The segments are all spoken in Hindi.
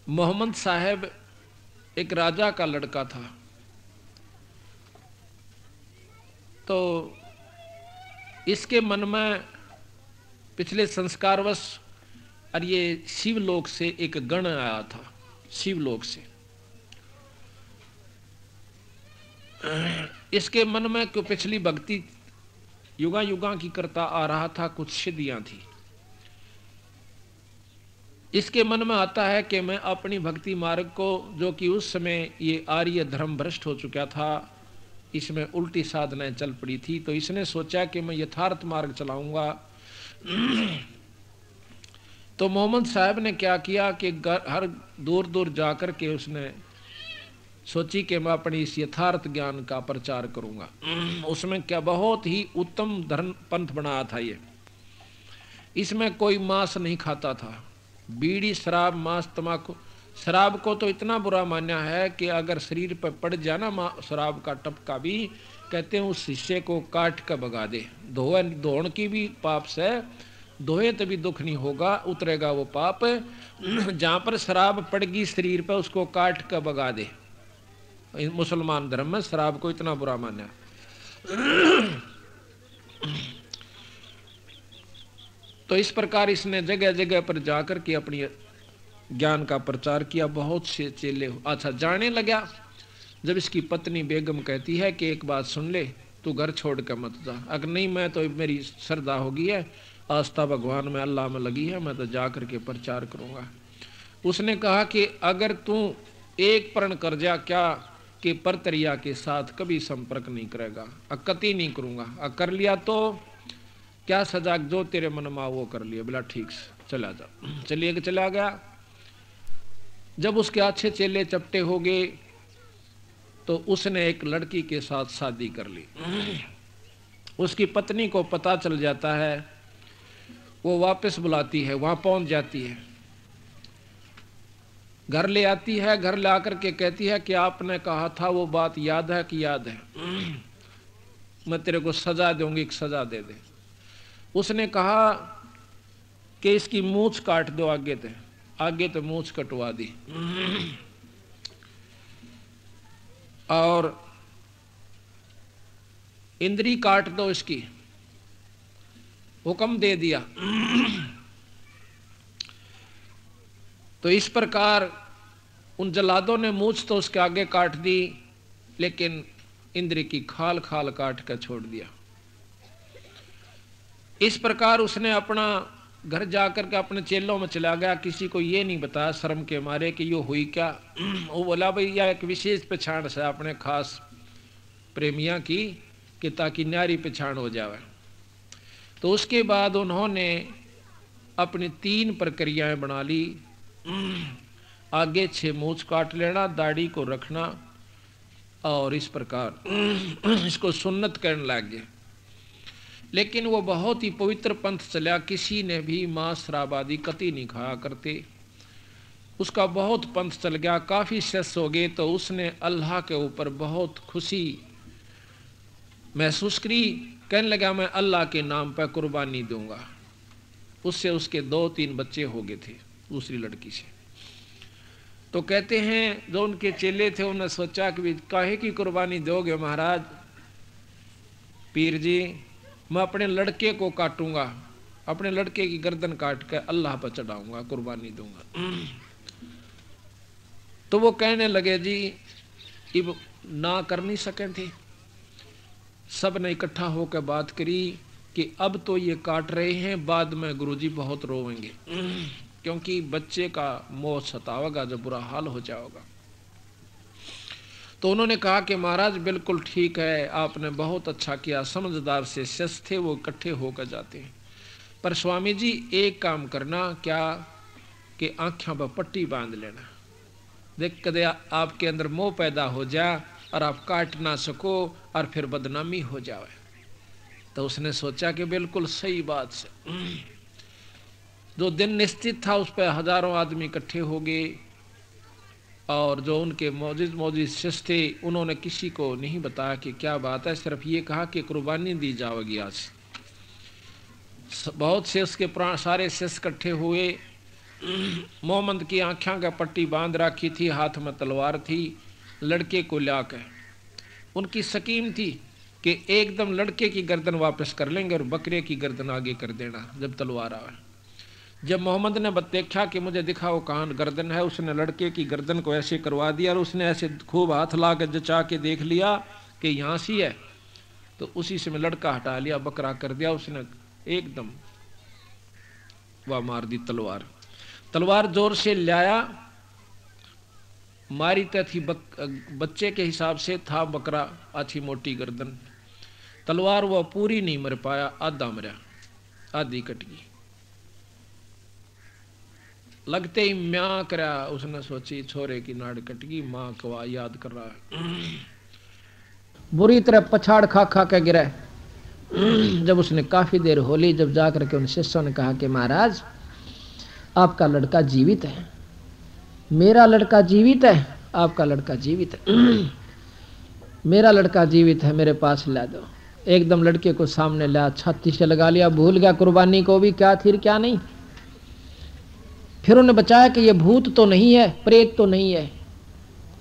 मोहम्मद साहब एक राजा का लड़का था। तो इसके मन में पिछले संस्कारवश और ये शिवलोक से एक गण आया था। शिवलोक से इसके मन में क्यों पिछली भक्ति युगा युगा की करता आ रहा था, कुछ सिद्धियां थी। इसके मन में आता है कि मैं अपनी भक्ति मार्ग को, जो कि उस समय ये आर्य धर्म भ्रष्ट हो चुका था, इसमें उल्टी साधनाएं चल पड़ी थी, तो इसने सोचा कि मैं यथार्थ मार्ग चलाऊंगा। तो मोहम्मद साहब ने क्या किया कि हर दूर दूर जाकर के उसने सोची कि मैं अपनी इस यथार्थ ज्ञान का प्रचार करूंगा। उसमें क्या बहुत ही उत्तम धर्म पंथ बनाया था ये। इसमें कोई मांस नहीं खाता था, बीड़ी शराब मांस तंबाकू। शराब को तो इतना बुरा माना है कि अगर शरीर पर पड़ जाए ना शराब का टपका भी, कहते हैं उस शीशे को काट कर भगा दे। धोन की भी पाप से, धोए तभी दुख नहीं होगा, उतरेगा वो पाप। जहां पर शराब पड़गी शरीर पर उसको काट कर भगा दे। मुसलमान धर्म में शराब को इतना बुरा माना। तो इस प्रकार इसने जगह जगह पर जाकर के अपनी ज्ञान का प्रचार किया। बहुत से चेले अच्छा जाने लगा। जब इसकी पत्नी बेगम कहती है कि एक बात सुन ले, तू घर छोड़ कर मत जा। अगर नहीं, मैं तो मेरी श्रद्धा होगी है, आस्था भगवान में अल्लाह में लगी है, मैं तो जा करके प्रचार करूंगा। उसने कहा कि अगर तू एक प्रण कर जा क्या कि परतरिया के साथ कभी संपर्क नहीं करेगा, अकति नहीं करूंगा, कर लिया तो क्या सजा, जो तेरे मन में वो कर लिया। बोला ठीक से चला जा। चलिए चला गया। जब उसके अच्छे चेले चपटे हो गए तो उसने एक लड़की के साथ शादी कर ली। उसकी पत्नी को पता चल जाता है, वो वापस बुलाती है, वहां पहुंच जाती है, घर ले आती है। घर ला करके कहती है कि आपने कहा था वो बात याद है कि याद है, मैं तेरे को सजा दूंगी, एक सजा दे दे। उसने कहा कि इसकी मूंछ काट दो आगे तो मूंछ कटवा दी, और इंद्री काट दो इसकी, हुक्म दे दिया। तो इस प्रकार उन जल्लादों ने मूंछ तो उसके आगे काट दी, लेकिन इंद्री की खाल खाल काट कर छोड़ दिया। इस प्रकार उसने अपना घर जाकर के अपने चेलों में चला गया, किसी को ये नहीं बताया शर्म के मारे कि यो हुई क्या। वो बोला भाई यह एक विशेष पहचान से अपने खास प्रेमिया की, कि ताकि न्यारी पहचान हो जाए। तो उसके बाद उन्होंने अपनी 3 प्रक्रियाएं बना ली। आगे 6 मूंछ काट लेना, दाढ़ी को रखना, और इस प्रकार इसको सुन्नत करने लगे। लेकिन वो बहुत ही पवित्र पंथ चला, किसी ने भी मांस शराब आदि कति नहीं खाया करते। उसका बहुत पंथ चल गया, काफी शिष्य हो गए। तो उसने अल्लाह के ऊपर बहुत खुशी महसूस करी, कहने लगा मैं अल्लाह के नाम पर कुर्बानी दूंगा। उससे उसके 2-3 बच्चे हो गए थे दूसरी लड़की से। तो कहते हैं जो उनके चेले थे उन्होंने सोचा कि काहे की कुर्बानी दोगे महाराज, पीर जी मैं अपने लड़के को काटूंगा, अपने लड़के की गर्दन काट कर अल्लाह पर चढ़ाऊंगा, कुर्बानी दूंगा। तो वो कहने लगे जी इब ना कर नहीं सके थे। सब ने इकट्ठा होकर बात करी कि अब तो ये काट रहे हैं, बाद में गुरुजी बहुत रोवेंगे, क्योंकि बच्चे का मोह सतावेगा, जो बुरा हाल हो जाएगा। तो उन्होंने कहा कि महाराज बिल्कुल ठीक है, आपने बहुत अच्छा किया, समझदार से शिष्य थे, वो इकट्ठे होकर जाते हैं। पर स्वामी जी एक काम करना, क्या कि आंखों पर पट्टी बांध लेना, देख कदे आपके अंदर मोह पैदा हो जाए और आप काट ना सको और फिर बदनामी हो जाए। तो उसने सोचा कि बिल्कुल सही बात से। जो दिन निश्चित था उस पर हजारों आदमी इकट्ठे हो गए, और जो उनके मौजूद शिष्य थे उन्होंने किसी को नहीं बताया कि क्या बात है, सिर्फ ये कहा कि कुर्बानी दी जाएगी आज। बहुत से उसके सारे शिष्य इकट्ठे हुए मोहम्मद की आंखें का पट्टी बांध रखी थी, हाथ में तलवार थी, लड़के को लाकर उनकी स्कीम थी कि एकदम लड़के की गर्दन वापस कर लेंगे और बकरे की गर्दन आगे कर देना जब तलवार आवे। जब मोहम्मद ने देखा कि मुझे दिखाओ कहाँ गर्दन है, उसने लड़के की गर्दन को ऐसे करवा दिया और उसने ऐसे खूब हाथ ला के जचा के देख लिया कि यहाँ सी है, तो उसी से मैं लड़का हटा लिया, बकरा कर दिया उसने, एकदम वह मार दी तलवार। तलवार जोर से लाया, मारी तो थी बच्चे के हिसाब से था बकरा, अच्छी मोटी गर्दन, तलवार वह पूरी नहीं मर पाया, आधा मरा, आधी कट गई। लगते ही म्यां करा, उसने सोची छोरे की नाड़ कट गई, मां को याद कर रहा है, बुरी तरह पछाड़ खा खा के गिरा। जब उसने काफी देर हो ली, जब जाकर के उन शिष्यों ने कहा कि महाराज आपका लड़का जीवित है, मेरा लड़का जीवित है, आपका लड़का जीवित है, मेरा लड़का जीवित है, मेरे पास ला दो। एकदम लड़के को सामने ला, छाती से लगा लिया, भूल गया कुर्बानी को भी, क्या थी क्या नहीं। फिर उन्होंने बचाया कि ये भूत तो नहीं है, प्रेत तो नहीं है।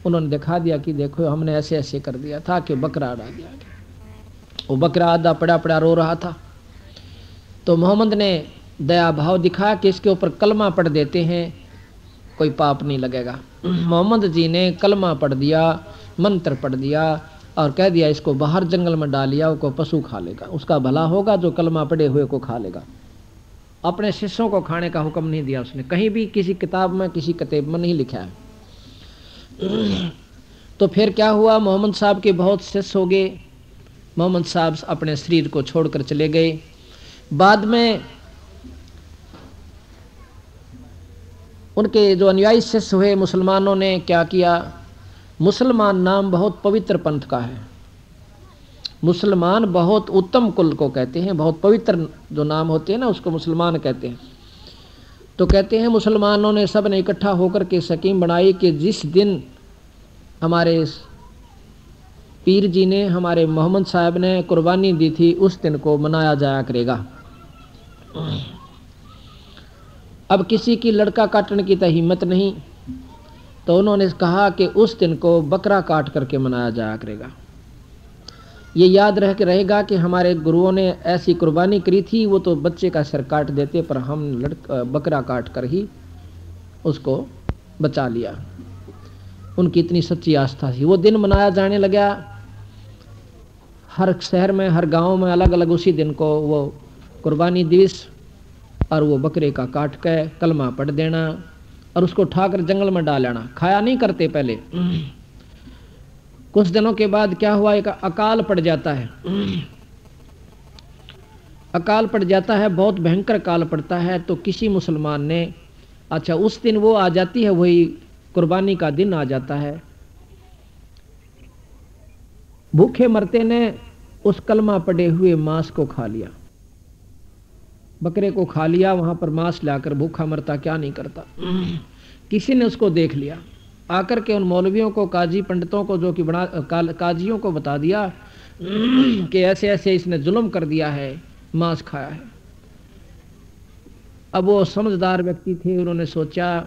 उन्होंने दिखा दिया कि देखो हमने ऐसे ऐसे कर दिया था कि बकरा अड़ा दिया। वो बकरा आधा पड़ा पड़ा रो रहा था, तो मोहम्मद ने दया भाव दिखाया कि इसके ऊपर कलमा पढ़ देते हैं, कोई पाप नहीं लगेगा। मोहम्मद जी ने कलमा पढ़ दिया, मंत्र पढ़ दिया और कह दिया इसको बाहर जंगल में डालिया, उसको पशु खा लेगा, उसका भला होगा जो कलमा पढ़े हुए को खा लेगा। अपने शिष्यों को खाने का हुक्म नहीं दिया उसने, कहीं भी किसी किताब में किसी किताब में नहीं लिखा है। तो फिर क्या हुआ, मोहम्मद साहब के बहुत शिष्य हो गए, मोहम्मद साहब अपने शरीर को छोड़कर चले गए। बाद में उनके जो अनुयायी शिष्य हुए मुसलमानों ने क्या किया, मुसलमान नाम बहुत पवित्र पंथ का है, मुसलमान बहुत उत्तम कुल को कहते हैं, बहुत पवित्र जो नाम होते हैं ना उसको मुसलमान कहते हैं। तो कहते हैं मुसलमानों ने सब ने इकट्ठा होकर के स्कीम बनाई कि जिस दिन हमारे पीर जी ने, हमारे मोहम्मद साहब ने कुर्बानी दी थी, उस दिन को मनाया जाया करेगा। अब किसी की लड़का काटने की तो हिम्मत नहीं, तो उन्होंने कहा कि उस दिन को बकरा काट करके मनाया जाया करेगा। ये याद रह के रहेगा कि हमारे गुरुओं ने ऐसी कुर्बानी करी थी, वो तो बच्चे का सिर काट देते, पर हम बकरा काट कर ही उसको बचा लिया। उनकी इतनी सच्ची आस्था थी। वो दिन मनाया जाने लगा, हर शहर में हर गांव में अलग अलग उसी दिन को वो कुर्बानी दिवस, और वो बकरे का काट के कलमा पढ़ देना और उसको उठाकर जंगल में डाल लेना। खाया नहीं करते पहले। कुछ दिनों के बाद क्या हुआ, एक अकाल पड़ जाता है, अकाल पड़ जाता है, बहुत भयंकर काल पड़ता है। तो किसी मुसलमान ने, अच्छा उस दिन वो आ जाती है, वही कुर्बानी का दिन आ जाता है, भूखे मरते ने उस कलमा पड़े हुए मांस को खा लिया, बकरे को खा लिया, वहां पर मांस लाकर भूखा मरता क्या नहीं करता। किसी ने उसको देख लिया, आकर के उन मौलवियों को, काजी पंडितों को, जो कि बड़ा काजियों को बता दिया कि ऐसे ऐसे इसने जुल्म कर दिया है, मांस खाया है। अब वो समझदार व्यक्ति थे, उन्होंने सोचा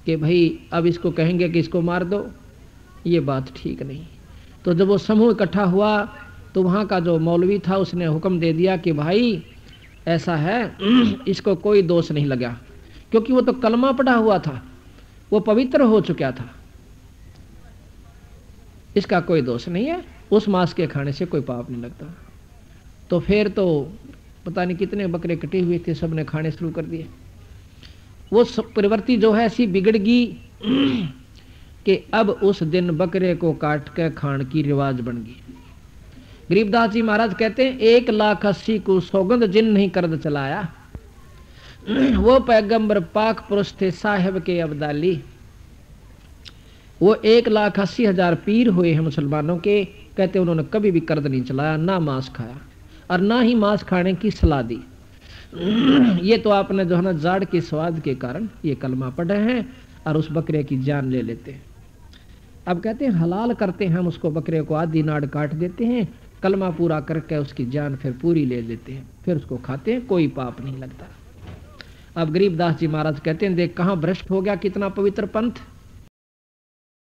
कि भाई अब इसको कहेंगे कि इसको मार दो, ये बात ठीक नहीं। तो जब वो समूह इकट्ठा हुआ तो वहाँ का जो मौलवी था उसने हुक्म दे दिया कि भाई ऐसा है, इसको कोई दोष नहीं लगा, क्योंकि वो तो कलमा पढ़ा हुआ था, वो पवित्र हो चुका था, इसका कोई दोष नहीं है, उस मांस के खाने से कोई पाप नहीं लगता। तो फिर तो पता नहीं कितने बकरे कटे हुए थे, सबने खाने शुरू कर दिए। वो प्रवृत्ति जो है ऐसी बिगड़ गई कि अब उस दिन बकरे को काट के खाने की रिवाज बन गई। गरीबदास जी महाराज कहते हैं 1,80,000 को सौगंध जिन नहीं करद चलाया, वो पैगंबर पाक पुरुष थे साहिब के अब्दाली। वो 1,80,000 पीर हुए हैं मुसलमानों के, कहते उन्होंने कभी भी कर्द नहीं चलाया, ना मांस खाया और ना ही मांस खाने की सलाह दी। ये तो आपने जो है ना जाड़ के स्वाद के कारण ये कलमा पढ़े हैं और उस बकरे की जान ले लेते हैं। अब कहते हैं हलाल करते हैं हम उसको, बकरे को आधी नाड़ काट देते हैं, कलमा पूरा करके उसकी जान फिर पूरी ले लेते हैं, फिर उसको खाते हैं, कोई पाप नहीं लगता। अब गरीबदास जी महाराज कहते हैं, देख कहाँ भ्रष्ट हो गया कितना पवित्र पंथ।